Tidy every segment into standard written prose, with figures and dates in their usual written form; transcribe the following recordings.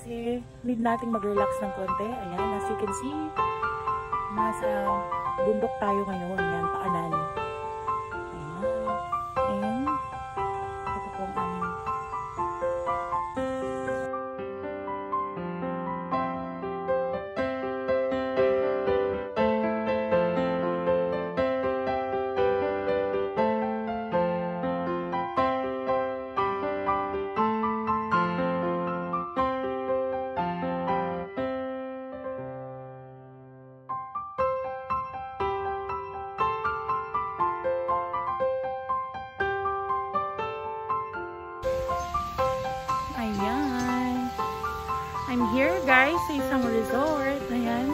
kasi need nating mag-relax ng konti. Ayan, as you can see, nasa bundok tayo ngayon. Ayan, paanan. Ayan. And ito po ang aming ayan. I'm here guys sa isang resort. Ayan.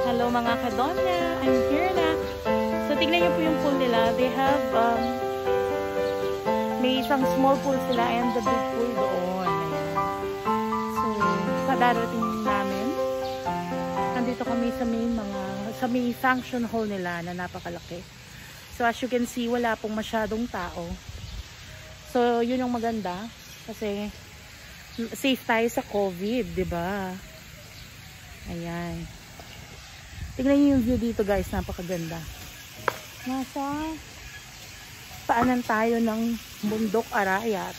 Hello mga kadonya. I'm here na. So tignan niyo po yung pool nila. They have may isang small pool sila and the big pool doon. Ayan. So sa darating namin, nandito kami sa may function hall nila na napakalaki. So as you can see, wala pong masyadong tao. So yun yung maganda kasi safe tayo sa COVID, 'di ba? Ayan. Tingnan niyo yung view dito, guys, napakaganda. Nasa paanan tayo ng bundok Arayat.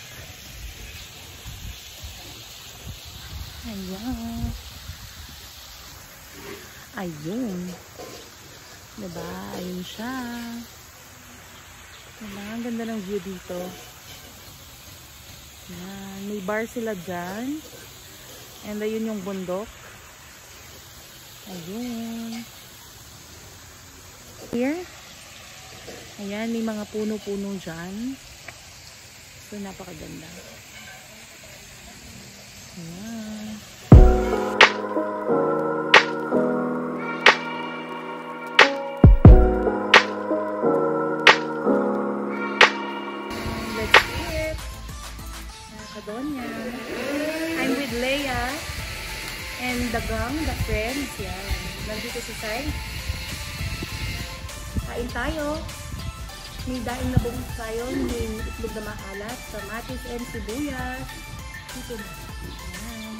Ayan. Ayun. 'Di ba? Ayun siya. Diba? Ang ganda ng view dito. Ayan. May bar sila dyan. And ayun yung bundok. Ayun. Here. Ayan, may mga puno-puno dyan. So, napakaganda. Ayan. Let's see it. Nakadonya. I'm with Leia and the gang, the friends. Yan. Nandito si Sai. Kain tayo. May daing na buong tayo. May itlog na maalat. Kamatis and sibuyas. Dito na. Ayan.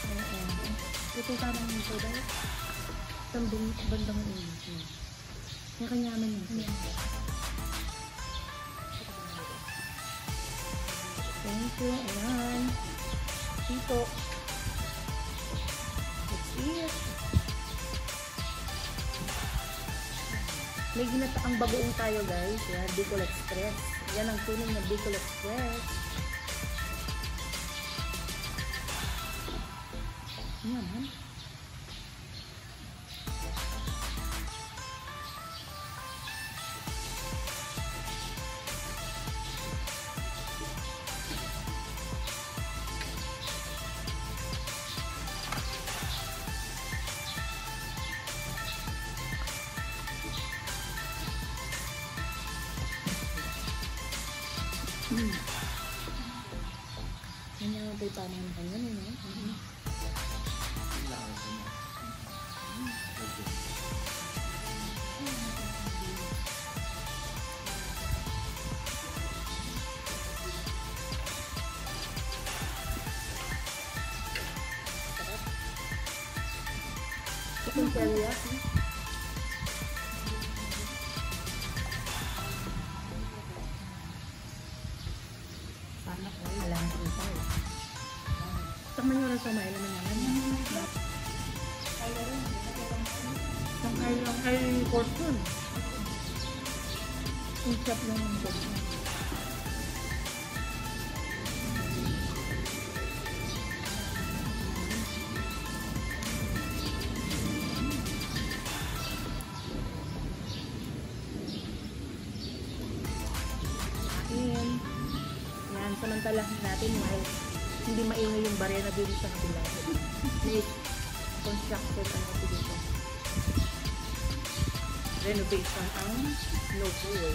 Ayan. Ito tamang nito dahil. Tambing bandang ulit. Yung kanyaman nito. Thank you. Ayan. Dito. Let's see it. May ginataang bagoong tayo, guys. Yan, Bicol Express. Yan ang tunog ng Bicol Express. Yan, ha? Yan yung may paano na kanya, no? Itong teriyaki. Sama nyo lang sa may naman naman. Ang ay portion. Ang chop lang ng portion. Yan, samantalahin natin while hindi maingay yung barya na dito sa kabila. May construction ano dito. Renovation ang no pool.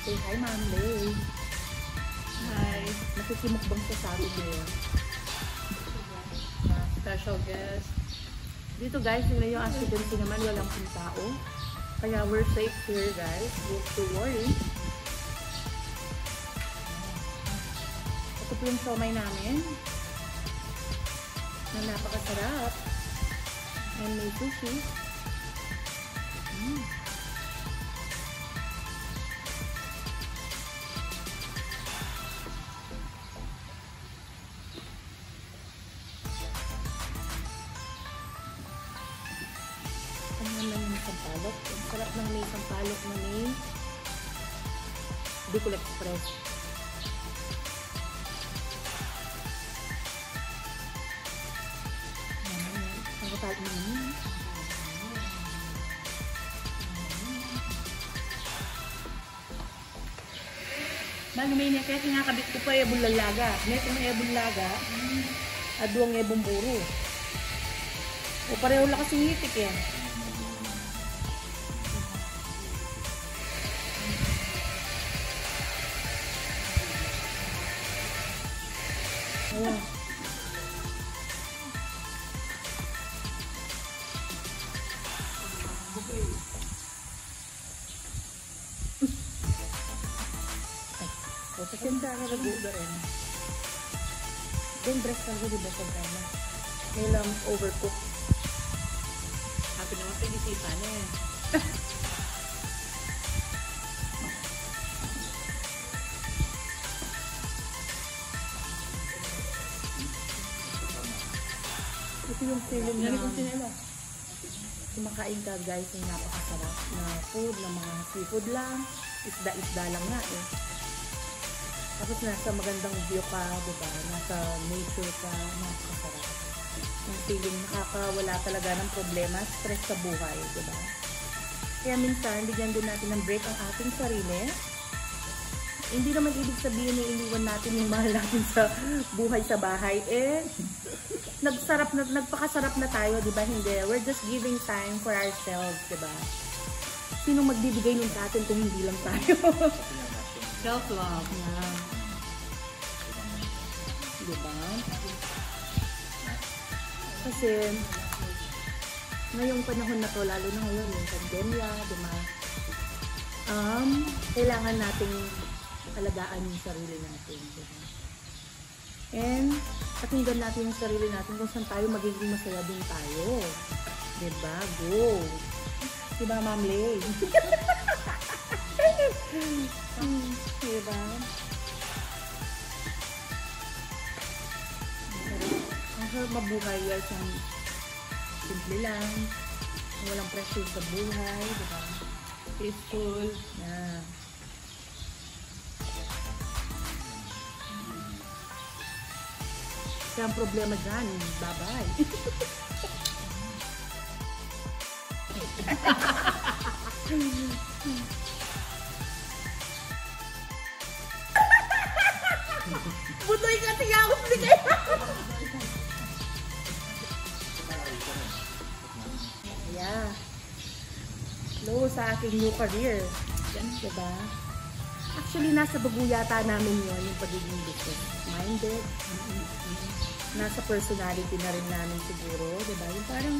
Say hi, Ma'am Lay. Hi. Nakikimukbang sa sabi ngayon. Special guest. Dito guys, yung occupancy naman walang pong tao. Kaya we're safe here guys. Don't to worry. Ito yung siomay namin. Na napakasarap. And may sushi. Ang naman yung sampalok. Ang sarap ng may sampalok na may Bicol Express. Ang katawag mo naman. Bago may kaya kinakabit ko pa ebong lalaga. Neto na ebong laga. Aduang ebong buro. O pareho lang kasing itik yan. Ayan. O, pasensya ka na buga rin. Then, breast lang ko, diba, sa gana. May lang overcook. Happy naman pa inisipan eh. Ito yung feeling na kumakain ka guys ng napakasarap na food, ng mga seafood lang, isda-isda lang nga eh. Tapos nasa magandang view ka, diba? Nasa nature ka, napakasarap. Yung feeling nakakawala talaga ng problema, stress sa buhay, diba? Kaya minsan, bigyan din natin ng break ang ating sarili. Hindi naman ibig sabihin na iniwan natin yung mahal natin sa buhay sa bahay. Eh, nagpakasarap na tayo, diba? Hindi. We're just giving time for ourselves, diba? Sinong magbibigay nun sa atin kung hindi lang tayo? Self-love. Yeah. Diba? Kasi, ngayong panahon na to, lalo na ngayon, yung pandemya, diba? Kailangan nating alagaan yung sarili natin, diba? And, pakinggan natin yung sarili natin kung saan tayo magiging masaya din tayo. Diba? Go! Diba, Ma'am Lay? Diba? Ang sarap mabuhay guys, ang simple lang, walang pressure sa buhay, diba? Peaceful. Yeah. Kaya ang problema dyan, bye-bye. Butoy ka, tingawag ni kayo. Yeah. Hello sa aking new career. Yan, diba? Actually, nasa bago yata namin yun, yung pagiging business-minded. Nasa personality na rin namin siguro, diba? Yung parang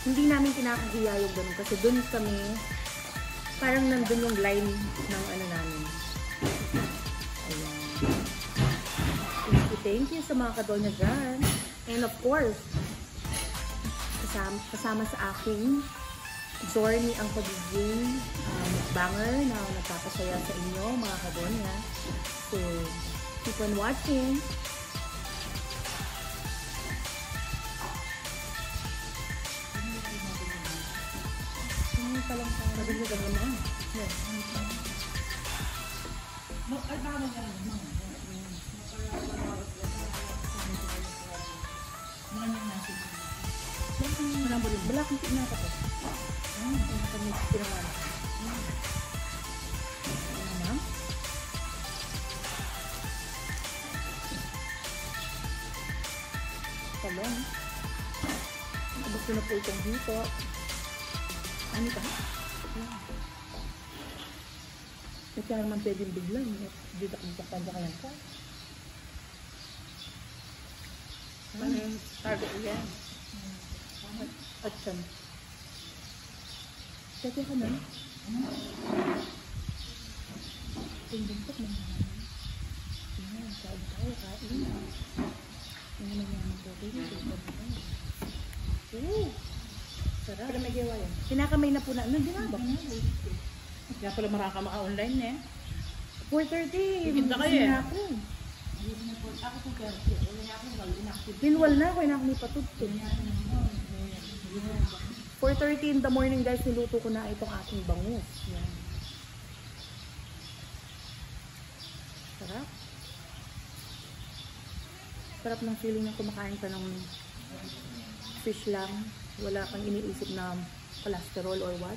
hindi namin kinakahiya yung ganun kasi dun kami parang nandun yung line ng ano namin. Ayan. Thank you sa mga kadonya dyan. And of course, kasama sa aking journey ang pagiging mukbanger na nagpapasaya sa inyo mga kadonya. So, keep on watching. Ano pa lang tayo? Sabi nyo ganyan na. Yes. Ay, baka na ganyan. Mga nasi. Marang balik. Balak yung pinaka to. Ano kami pinawan? Ano na? Talong. Abot ko na po itong dito. Ano ka? Kasi naman pwedeng biglang. Dito kung kapanda ka yan ka. Ano yung target yan? At saan? Teka ka na? Tingin ko naman. pala may gawa yan. Kinakamay na po na. Ano ginaba? Kaya pala maraka maka-online eh. 4:30. Titinda kayo eh. Ako. Linwal na ako. Inakamay pa to. 4:30 in the morning guys, niluto ko na itong aking bangus. Yan. Sarap. Sarap ng feeling na kumakain ka ng fish lang. Wala kang iniisip na cholesterol or what.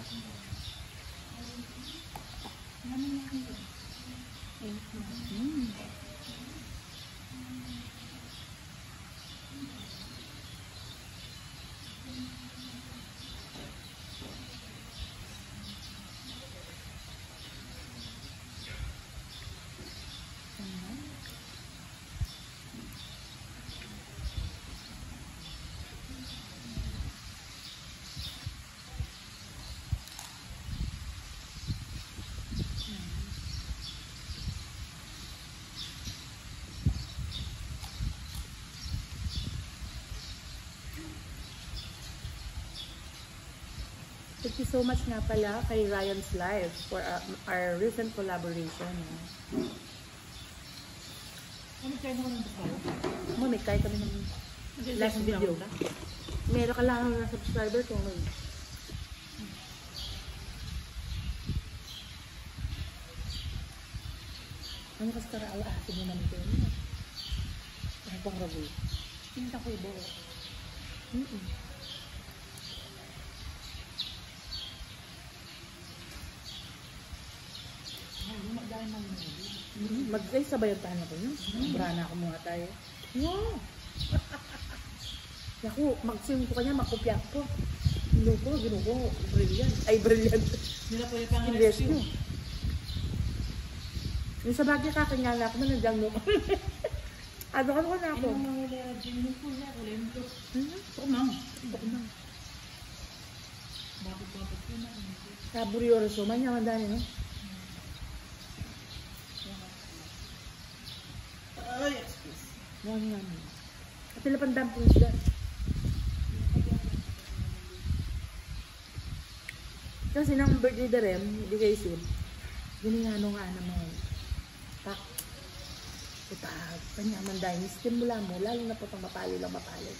Thank you so much nga pala kay Ryan's Live for our recent collaboration. Ano kayo naman ng basaw? May kahit kami ng last video. Meron ka lang ng subscriber ko. Ano kasi karaala atin mo naman ito? Ano bang rabi? Pinta ko ibo. Mag-ay sabayan tayo na ko yun. Brana ako muna tayo. Wow! Yaku, mag-sim ko kanya, makupya ko. Ginuko, brilliant. Ay, brilliant. Nila po yung pangalas Invest yun. mo. Yung sa bagay kakanyala ako, nandiyan mo. Ano ka na ako? Ano mga wala dyan mo po na, wala yung ito. Tukumang. Bakit po na. Saburi oras man, yaman dani, no? Ay, excuse. Yan. At nila pandamping sila. Kasi nang birthday na rin, hindi kayo sim. Giningano nga naman. Tak. Ipag. Panyaman dahil. Skin mo lang mo. Lalo na po pang mapali lang mapali.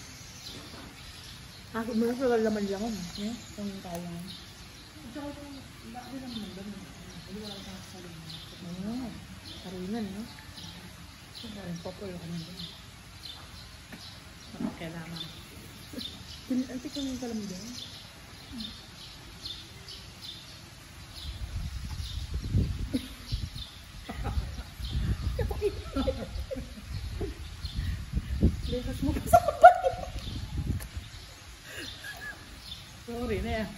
Ako mo na sa laman lang. Ang kaya. Ito ko, bakit lang naman ganun? Wala ka sa laman. Karingan, no? Ang popular ka naman. Kailangan. Antik ko yung kalam doon. Lekas mo pa sa kapal. Sorry na yan.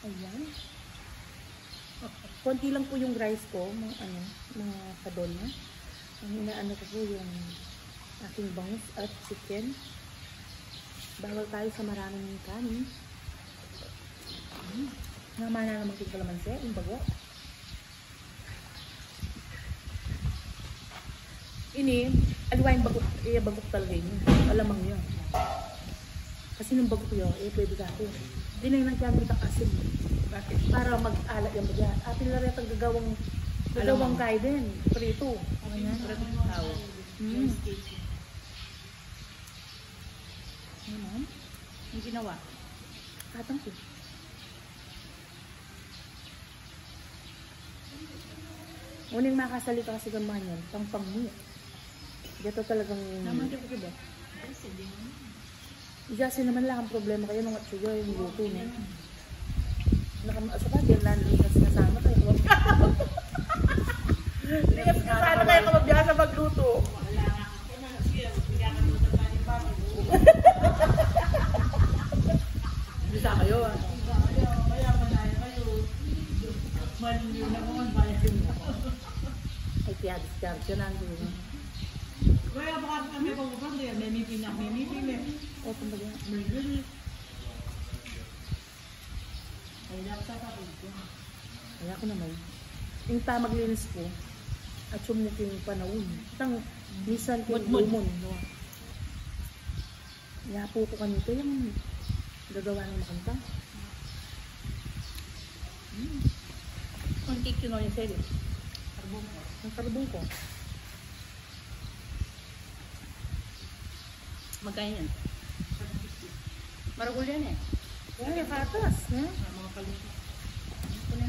Ayan. Konti lang po yung rice ko, mga kadon na. Ang inaano ko po yung aking bangus at chicken. Bawal tayo sa maraming kanin. Naman na naman yung kalamansi, yung bago. Ini, aliwain bagok, bagok talaga yun. Alamang yun. Kasi nung bagok yun, pwede ka ito. Hindi na yung nagkamit ang asin. Bakit? Para mag-alat yung bagya. Atin na rin ang gagawang kay din. Prito. Ano yan? Prito ng tao. Ano? Yung ginawa? Katang ko. Uning makasalita kasi gamahan yan. Pang-pang mo. Dito talagang... Naman ka po ba? Kasi naman lang ang problema kayo ng atsuga yung luto niya. Sa bagay, nalikas kasama kayo. Likas kasama kayo kamabiyasa magluto. Wala nga. Kaya na siya, pinakalutan pa rin pa. Bisa kayo ah. Kaya manaya kayo. Maliliw na naman, bayan mo. Ay, kaya discharge yun ang dulo. Kaya baka kami pagpupan din, may meeting na, may meeting eh. O, kumbaga. May meeting. Ay, laptop ako ito. Kaya ko naman. Yung tamaglinis ko, at sumuk yung panahon. Itang, minsan kyung Mudmud. lumon. Yapo ko kanito yung gagawa ng makanta. Ang cake yun o yung sili. Karbong ko. Ang karbong ko. Magkain yan. Maragol yan eh. Ay, katas. Mga kaluto. Ito na.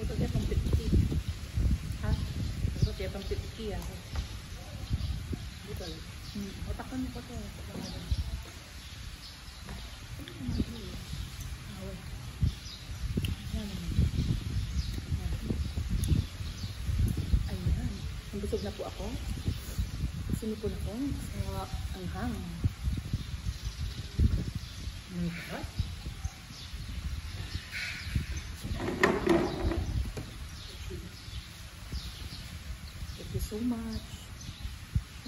Ito siya pang 50. Ha? Ito siya pang 50 ah. Dito. Otakan mo pa ito. Ayan. Busog na po ako. Sinipon ako sa anghang. Thank you so much.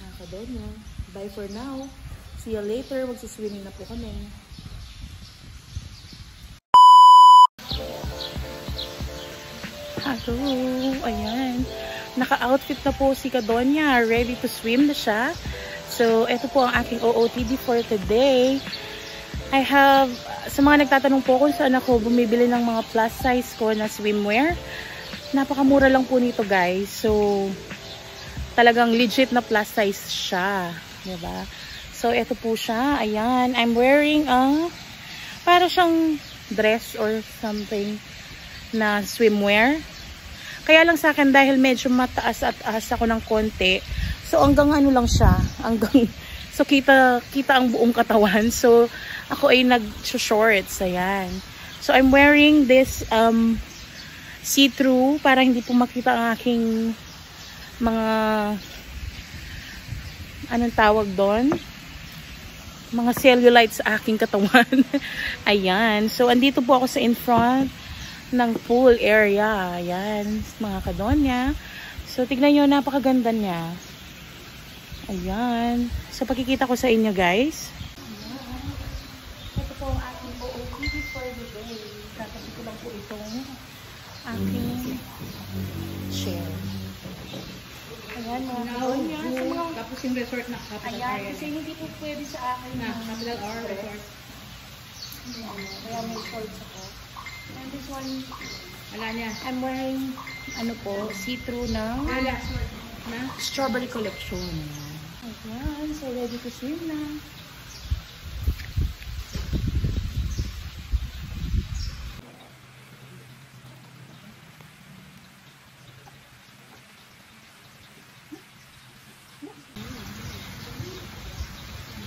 Nakakadonyo. Bye for now. See you later. Magsiswimming na po kami. Hello. Ayan. Naka-outfit na po si Kadonya. Ready to swim na siya. So, ito po ang aking OOTD for today. I have, sa mga nagtatanong po kung saan ako bumibili ng mga plus size ko na swimwear. Napakamura lang po nito guys. So, talagang legit na plus size siya. Diba? So, ito po siya. Ayan. I'm wearing para siyang dress or something na swimwear. Kaya lang sa akin dahil medyo mataas at ahas ako ng konti. So hanggang ano lang siya, hanggang so kita ang buong katawan. So ako ay nag-shorts, ayan. So I'm wearing this see-through para hindi po makita ang aking mga anong tawag doon? Mga cellulite sa aking katawan. Ayan. So andito po ako sa in front ng pool area. Ayan, mga Kadonya. So, tignan nyo, napakaganda niya. Ayan. So, pakikita ko sa inyo, guys. Ayan. Ito po ang aking OOTD for the day. Tatabi ko lang po itong aking chair. Ayan, mga Kadonya. Tapos yung resort na Capital Ayan, Area. kasi hindi po pwede sa akin Na Capital R Resort. Kaya may shorts ako. And this one, Wala niya. I'm wearing, ano po, see-through ng Wala. Na? Strawberry Collection. Ayan, so ready to swim na.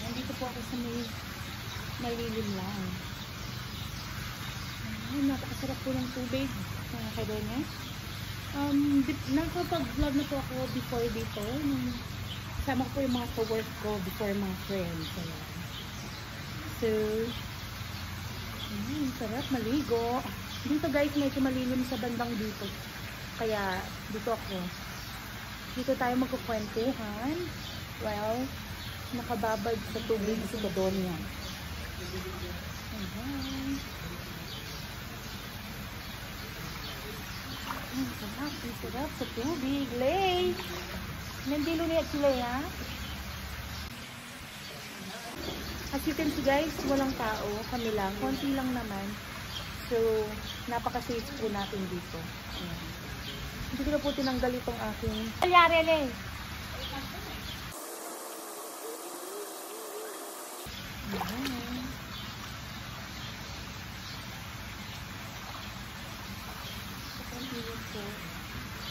Nandito po ako sa may malilim lang. Ay, napakasarap po ng tubig, mga Kadonya. Nakapag-vlog na po ako before dito. Kasama ko po yung mga co-work ko before mga friends. Ayan. So, sarap maligo. Dito guys, medyo malilim sa bandang dito. Kaya, dito ako. Dito tayo magkukwentuhan. Well, nakababad sa tubig si Kadonya. Ayan. Sarap sa tubig. Lay! Nandilo niya sila ya. As you can see guys, walang tao. Kami lang. Konti lang naman. So, napaka-safe po natin dito. Ayan. Hindi ko na po tinanggal itong aking... Alyari, Lay! Ayan.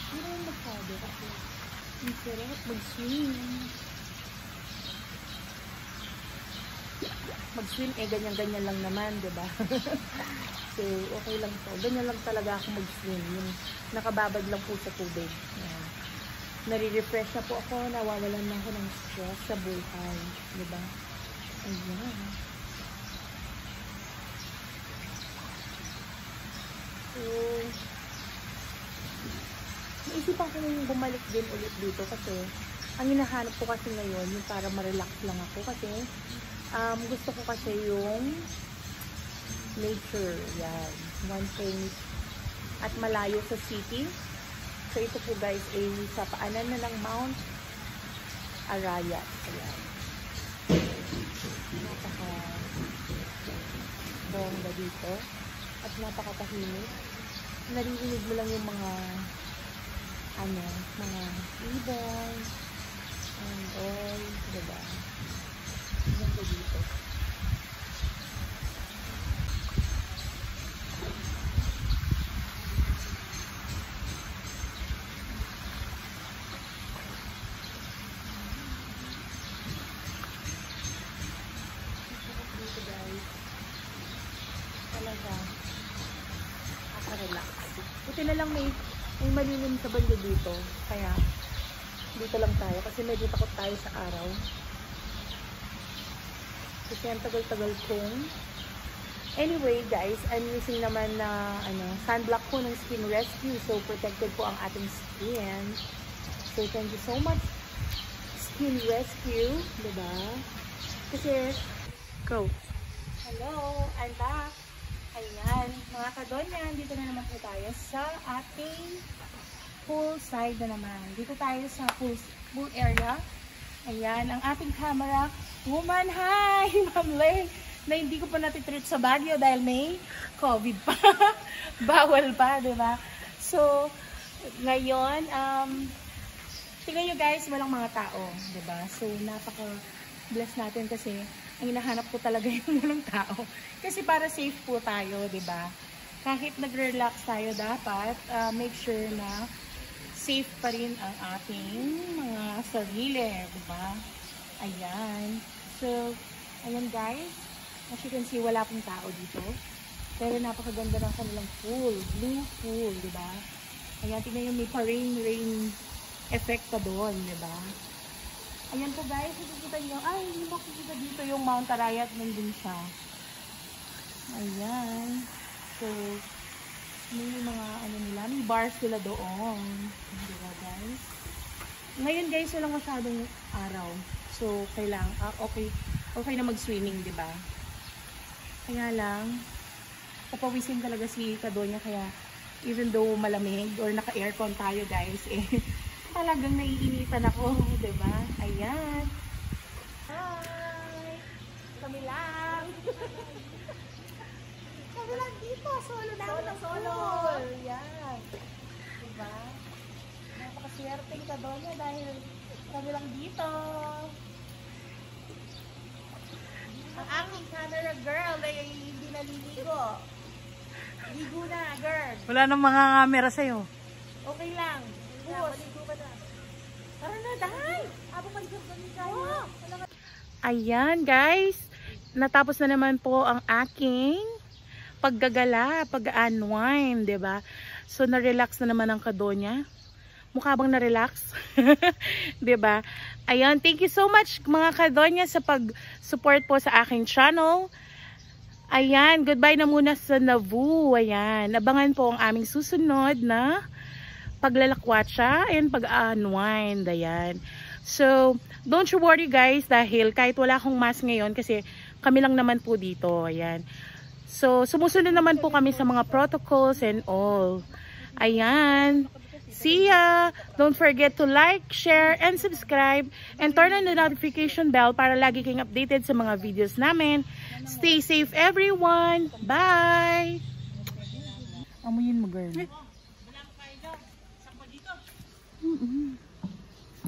Hindi naman masyado kasi ang sarap mag-swim. Mag-swim ganyan-ganyan lang naman, diba? So, okay lang po. Ganyan lang talaga ako mag-swim. Yung nakababad lang po sa tubig. Nare-refresh na po ako. Nawawalan na ako ng stress sa buhay. Diba? Ayan. So, naisipan ko nung bumalik din ulit dito kasi ang hinahanap ko kasi ngayon yung para ma-relax lang ako kasi gusto ko kasi yung nature, yan. at malayo sa city. So ito po guys ay sa paanan na ng Mount Arayat. Ayan. Napaka bongga dito at napakatahimik. Naririnig mo lang yung mga mga ibon and all, diba? Ganda dito. Talaga relax. Buti na lang may malilim sa banda dito, kaya dito lang tayo kasi medyo takot tayo sa araw kasi ang tagal-tagal kong anyway guys, I'm using naman na sunblock po ng Skin Rescue, so protected po ang ating skin. So thank you so much Skin Rescue, diba? Kasi go. Hello, I'm back. Ayan, mga kadonya, dito na naman po tayo sa ating poolside na naman. Dito tayo sa pool area. Ayan, ang ating camera woman. Hi, Ma'am Lay, na hindi ko pa natitreat sa Baguio dahil may COVID pa. Bawal pa, diba? So, ngayon, tingnan nyo guys, walang mga tao, diba? So, napaka-bless natin kasi ang hinahanap ko talaga yung walang tao. Kasi para safe po tayo, diba? Kahit nag-relax tayo, dapat make sure na safe pa rin ang ating mga sarili, diba? Ayan. So, ayan guys. As you can see, wala pong tao dito. Pero napakaganda ng kanilang pool. Blue pool, diba? Ayan, tingnan yung may pa-rain effect pa doon, diba? Ayan po guys, nakikita nyo, ay hindi makikita dito yung Mount Arayat, nandun siya. Ayan. So, may mga nila, may bars sila doon. Diba guys? Ngayon guys, walang masyadong araw. So, kailangan, okay na mag-swimming, diba? Kaya lang, papawisin talaga si Kadonya, kaya even though malamig or naka-aircon tayo guys, talagang naiinitan ako, diba? Ayan. Hi! Kami lang. Kami lang dito. Solo na ako ng solo. Ayan. Diba? Napakaswerteng Kadonya dahil kami lang dito. Ang aking camera girl ay hindi naliligo. Ligo na, girl. Wala nang mga camera sa'yo. Okay lang. Ayan guys, natapos na naman po ang aking paggagala, pag-unwind, diba? So na-relax na naman ang Kadonya. Mukha bang na-relax? Diba? Ayan, thank you so much mga Kadonya sa pag-support po sa aking channel. Ayan, goodbye na muna sa Nauvoo. Ayan, abangan po ang aming susunod na paglalakwatsa and pag-unwind. Ayan. So, don't you worry guys dahil kahit wala akong mask ngayon kasi kami lang naman po dito. Ayan. So, sumusunod naman po kami sa mga protocols and all. Ayan. See ya! Don't forget to like, share, and subscribe and turn on the notification bell para lagi kayong updated sa mga videos namin. Stay safe everyone! Bye! Amuyin mo girl.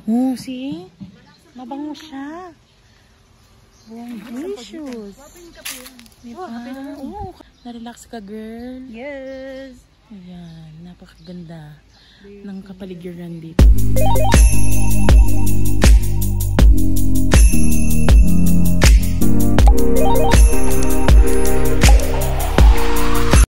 Oh, see? Mabango siya. Oh, delicious. Oh, na-relax ka, girl. Yes! Ayan, napakaganda ng kapaligiran dito.